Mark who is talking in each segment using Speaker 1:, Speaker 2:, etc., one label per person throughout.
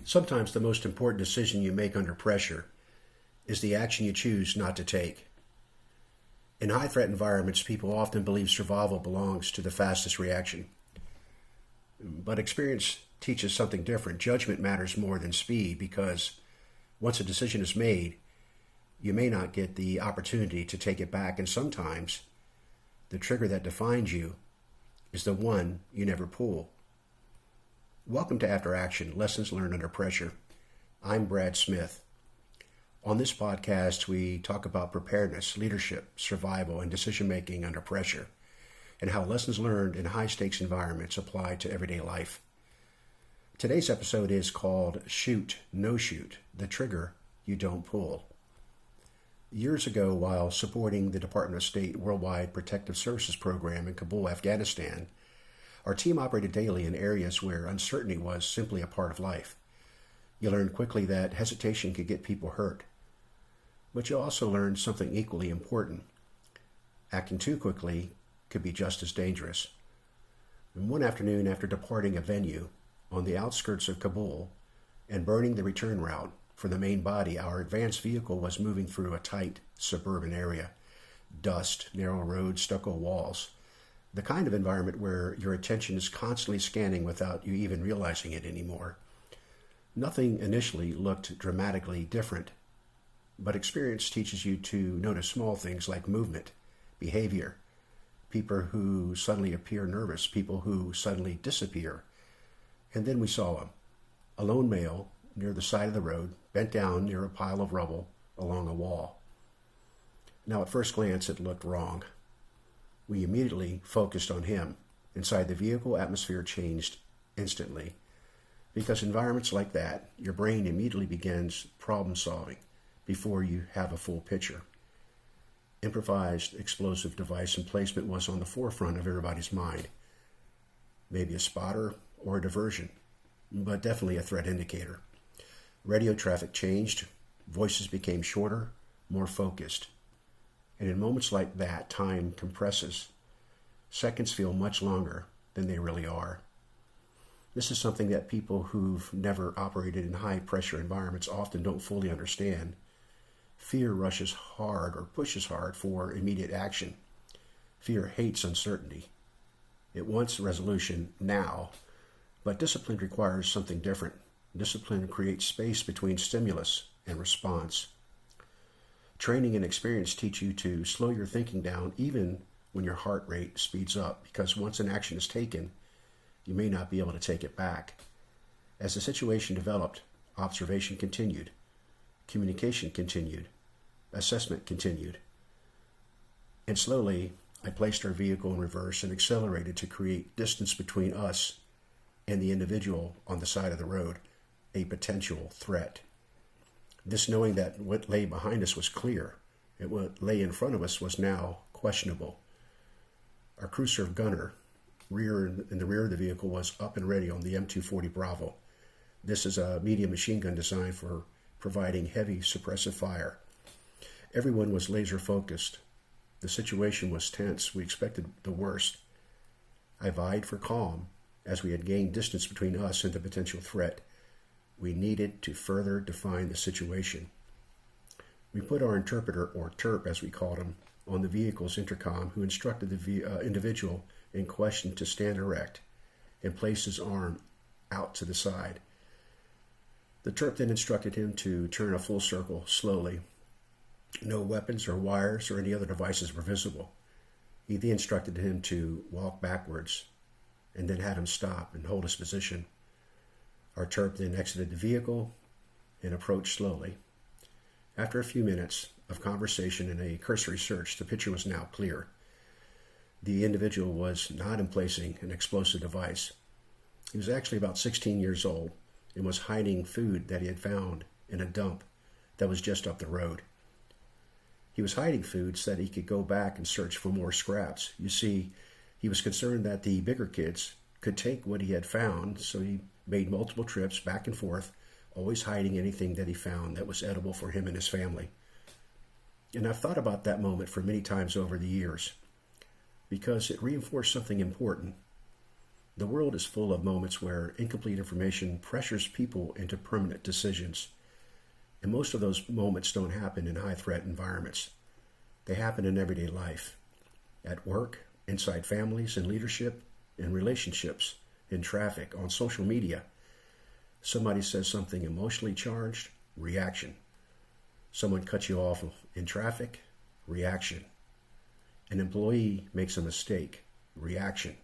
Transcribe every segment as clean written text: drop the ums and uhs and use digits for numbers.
Speaker 1: Sometimes the most important decision you make under pressure is the action you choose not to take. In high-threat environments, people often believe survival belongs to the fastest reaction. But experience teaches something different. Judgment matters more than speed because once a decision is made, you may not get the opportunity to take it back. And sometimes the trigger that defines you is the one you never pull. Welcome to After Action, Lessons Learned Under Pressure. I'm Brad Smith. On this podcast, we talk about preparedness, leadership, survival, and decision-making under pressure, and how lessons learned in high-stakes environments apply to everyday life. Today's episode is called Shoot, No Shoot, the Trigger You Don't Pull. Years ago, while supporting the Department of State Worldwide Protective Services Program in Kabul, Afghanistan, our team operated daily in areas where uncertainty was simply a part of life. You learned quickly that hesitation could get people hurt. But you also learned something equally important. Acting too quickly could be just as dangerous. And one afternoon, after departing a venue on the outskirts of Kabul and burning the return route for the main body, our advanced vehicle was moving through a tight suburban area. Dust, narrow roads, stucco walls. The kind of environment where your attention is constantly scanning without you even realizing it anymore. Nothing initially looked dramatically different, but experience teaches you to notice small things like movement, behavior, people who suddenly appear nervous, people who suddenly disappear. And then we saw him, a lone male near the side of the road, bent down near a pile of rubble along a wall. Now at first glance it looked wrong. We immediately focused on him. Inside the vehicle, atmosphere changed instantly. Because environments like that, your brain immediately begins problem solving before you have a full picture. Improvised explosive device and placement was on the forefront of everybody's mind. Maybe a spotter or a diversion, but definitely a threat indicator. Radio traffic changed, voices became shorter, more focused. And in moments like that, time compresses. Seconds feel much longer than they really are. This is something that people who've never operated in high-pressure environments often don't fully understand. Fear rushes hard or pushes hard for immediate action. Fear hates uncertainty. It wants resolution now, but discipline requires something different. Discipline creates space between stimulus and response. Training and experience teach you to slow your thinking down even when your heart rate speeds up, because once an action is taken, you may not be able to take it back. As the situation developed, observation continued, communication continued, assessment continued. And slowly, I placed our vehicle in reverse and accelerated to create distance between us and the individual on the side of the road, a potential threat. This knowing that what lay behind us was clear, and what lay in front of us was now questionable. Our crew-served gunner, in the rear of the vehicle, was up and ready on the M240 Bravo. This is a medium machine gun designed for providing heavy suppressive fire. Everyone was laser focused. The situation was tense. We expected the worst. I vied for calm as we had gained distance between us and the potential threat. We needed to further define the situation. We put our interpreter, or TERP as we called him, on the vehicle's intercom, who instructed the individual in question to stand erect and place his arm out to the side. The TERP then instructed him to turn a full circle slowly. No weapons or wires or any other devices were visible. He then instructed him to walk backwards and then had him stop and hold his position. Our TERP then exited the vehicle and approached slowly. After a few minutes of conversation and a cursory search, the picture was now clear. The individual was not emplacing an explosive device. He was actually about 16 years old and was hiding food that he had found in a dump that was just up the road. He was hiding food so that he could go back and search for more scraps. You see, he was concerned that the bigger kids could take what he had found, so he made multiple trips back and forth, always hiding anything that he found that was edible for him and his family. And I've thought about that moment for many times over the years, because it reinforced something important. The world is full of moments where incomplete information pressures people into permanent decisions. And most of those moments don't happen in high-threat environments. They happen in everyday life, at work, inside families and leadership, in relationships, in traffic, on social media. Somebody says something emotionally charged, reaction. Someone cuts you off in traffic, reaction. An employee makes a mistake, reaction.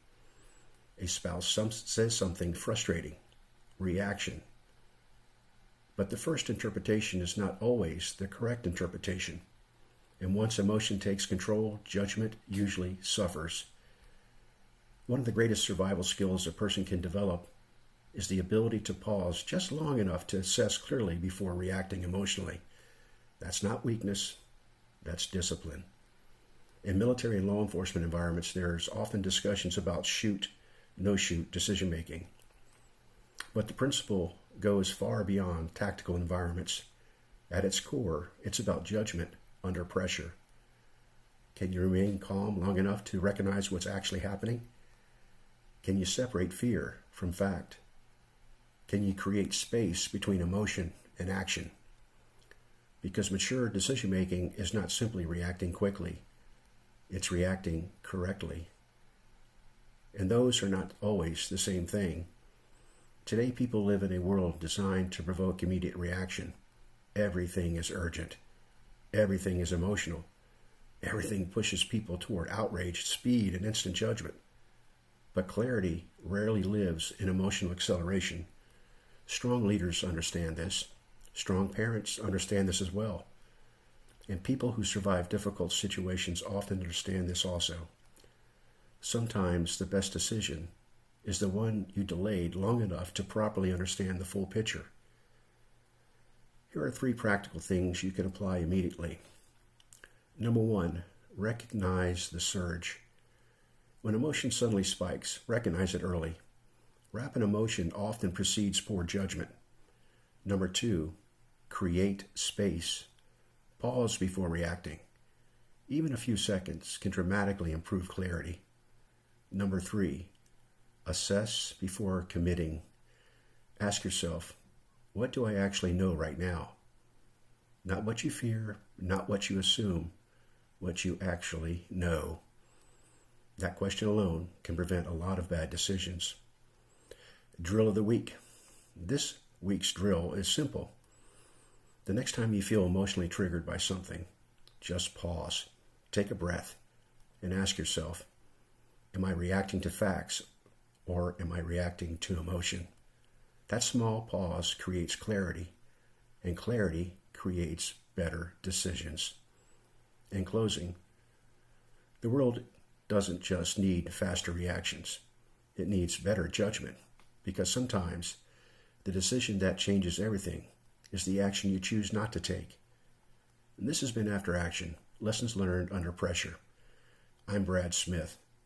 Speaker 1: A spouse says something frustrating, reaction. But the first interpretation is not always the correct interpretation. And once emotion takes control, judgment usually suffers. One of the greatest survival skills a person can develop is the ability to pause just long enough to assess clearly before reacting emotionally. That's not weakness, that's discipline. In military and law enforcement environments, there's often discussions about shoot, no-shoot decision-making. But the principle goes far beyond tactical environments. At its core, it's about judgment under pressure. Can you remain calm long enough to recognize what's actually happening? Can you separate fear from fact? Can you create space between emotion and action? Because mature decision-making is not simply reacting quickly. It's reacting correctly. And those are not always the same thing. Today, people live in a world designed to provoke immediate reaction. Everything is urgent. Everything is emotional. Everything pushes people toward outrage, speed, and instant judgment. But clarity rarely lives in emotional acceleration. Strong leaders understand this. Strong parents understand this as well. And people who survive difficult situations often understand this also. Sometimes the best decision is the one you delayed long enough to properly understand the full picture. Here are 3 practical things you can apply immediately. Number 1, recognize the surge. When emotion suddenly spikes, recognize it early. Rapid emotion often precedes poor judgment. Number 2, create space. Pause before reacting. Even a few seconds can dramatically improve clarity. Number 3, assess before committing. Ask yourself, what do I actually know right now? Not what you fear, not what you assume, what you actually know. That question alone can prevent a lot of bad decisions. Drill of the week. This week's drill is simple. The next time you feel emotionally triggered by something, just pause, take a breath, and ask yourself, am I reacting to facts or am I reacting to emotion? That small pause creates clarity, and clarity creates better decisions. In closing, the world doesn't just need faster reactions. It needs better judgment, because sometimes the decision that changes everything is the action you choose not to take. And this has been After Action, Lessons Learned Under Pressure. I'm Brad Smith.